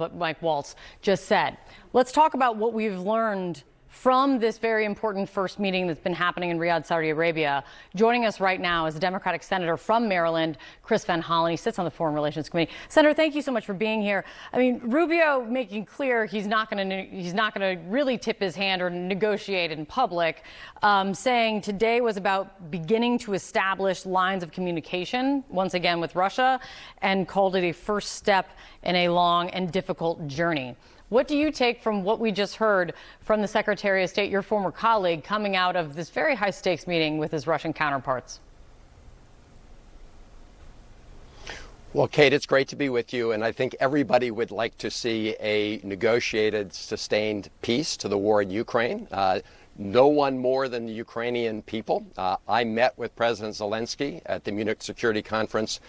what Mike Waltz just said. Let's talk about what we've learned from this very important first meeting that's been happening in Riyadh, Saudi Arabia. Joining us right now is a Democratic senator from Maryland, Chris Van Hollen. He sits on the Foreign Relations Committee. Senator, thank you so much for being here. I mean, Rubio making clear he's not going to really tip his hand or negotiate in public, saying today was about beginning to establish lines of communication once again with Russia, and called it a first step in a long and difficult journey. What do you take from what we just heard from the Secretary of State, your former colleague, coming out of this very high-stakes meeting with his Russian counterparts? Well, Kate, it's great to be with you, and I think everybody would like to see a negotiated, sustained peace to the war in Ukraine. No one more than the Ukrainian people. I met with President Zelensky at the Munich Security Conference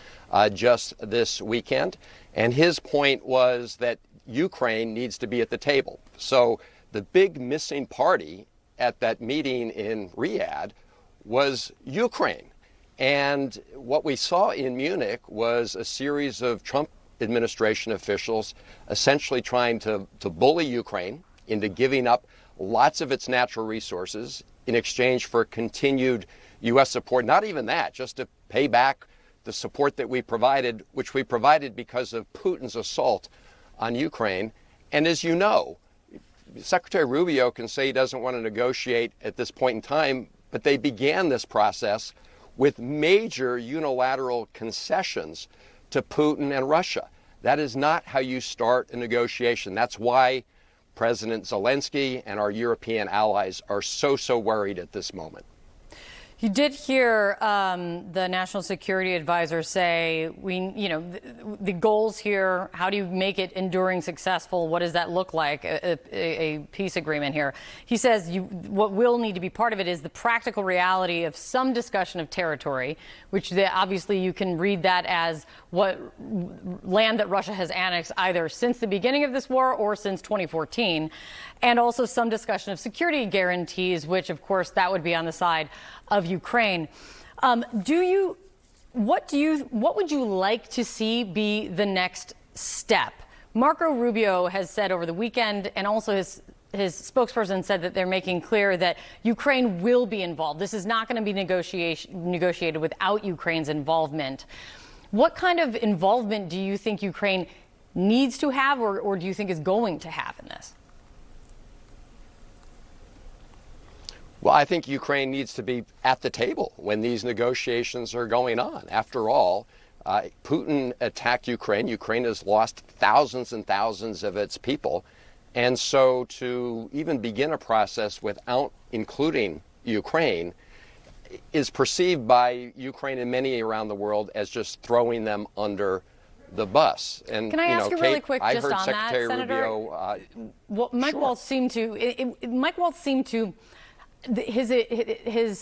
just this weekend, and his point was that Ukraine needs to be at the table. So the big missing party at that meeting in Riyadh was Ukraine. And what we saw in Munich was a series of Trump administration officials essentially trying to bully Ukraine into giving up lots of its natural resources in exchange for continued U.S. support. Not even that, just to pay back the support that we provided, which we provided because of Putin's assault on Ukraine. And as you know, Secretary Rubio can say he doesn't want to negotiate at this point in time, but they began this process with major unilateral concessions to Putin and Russia. That is not how you start a negotiation. That's why President Zelensky and our European allies are so worried at this moment. You did hear the National Security Advisor say, the goals here, how do you make it enduring, successful? What does that look like, a peace agreement here? He says what will need to be part of it is the practical reality of some discussion of territory, which obviously you can read that as what land that Russia has annexed either since the beginning of this war or since 2014, and also some discussion of security guarantees, which, of course, that would be on the side of Ukraine. What would you like to see be the next step? Marco Rubio has said over the weekend, and also his spokesperson said that they're making clear that Ukraine will be involved. This is not going to be negotiated without Ukraine's involvement. What kind of involvement do you think Ukraine needs to have, or do you think is going to have in this? Well, I think Ukraine needs to be at the table when these negotiations are going on. After all, Putin attacked Ukraine. Ukraine has lost thousands and thousands of its people. And so to even begin a process without including Ukraine is perceived by Ukraine and many around the world as just throwing them under the bus. And can I ask you Kate, really quick I just heard on Secretary that, Senator? Rubio. Mike Sure. Waltz seemed to. His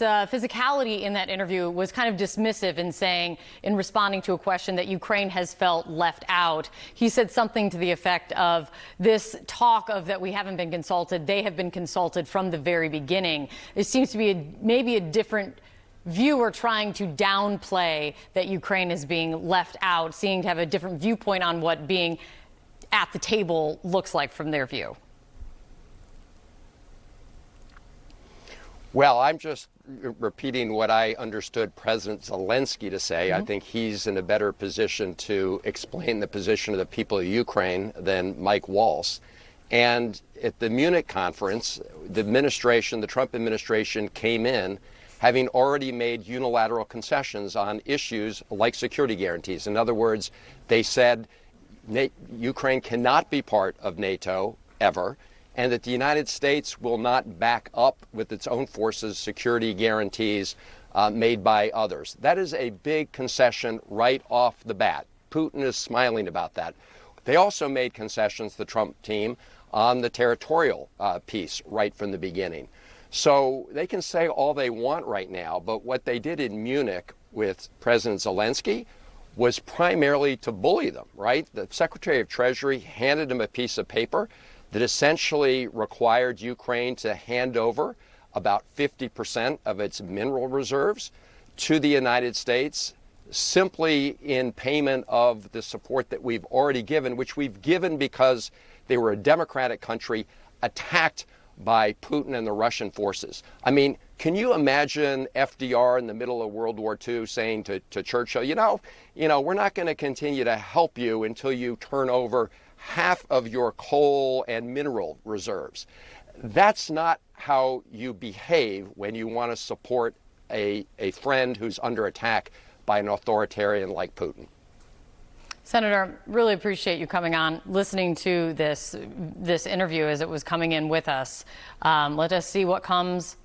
physicality in that interview was kind of dismissive in saying, in responding to a question, that Ukraine has felt left out. He said something to the effect of this talk of that we haven't been consulted. They have been consulted from the very beginning. It seems to be maybe a different view, or trying to downplay that Ukraine is being left out, seeming to have a different viewpoint on what being at the table looks like from their view. Well, I'm just repeating what I understood President Zelensky to say. I think he's in a better position to explain the position of the people of Ukraine than Mike Waltz. And at the Munich conference, the Trump administration came in having already made unilateral concessions on issues like security guarantees. In other words, they said Ukraine cannot be part of NATO ever, and that the United States will not back up with its own forces security guarantees made by others. That is a big concession right off the bat. Putin is smiling about that. They also made concessions, the Trump team, on the territorial piece right from the beginning. So they can say all they want right now, but what they did in Munich with President Zelensky was primarily to bully them, right? The Secretary of Treasury handed him a piece of paper that essentially required Ukraine to hand over about 50% of its mineral reserves to the United States simply in payment of the support that we've already given, which we've given because they were a democratic country attacked by Putin and the Russian forces. I mean, can you imagine FDR in the middle of World War II saying to Churchill, you know, we're not going to continue to help you until you turn over half of your coal and mineral reserves. That's not how you behave when you want to support a friend who's under attack by an authoritarian like Putin. Senator, really appreciate you coming on, listening to this interview as it was coming in with us. Let us see what comes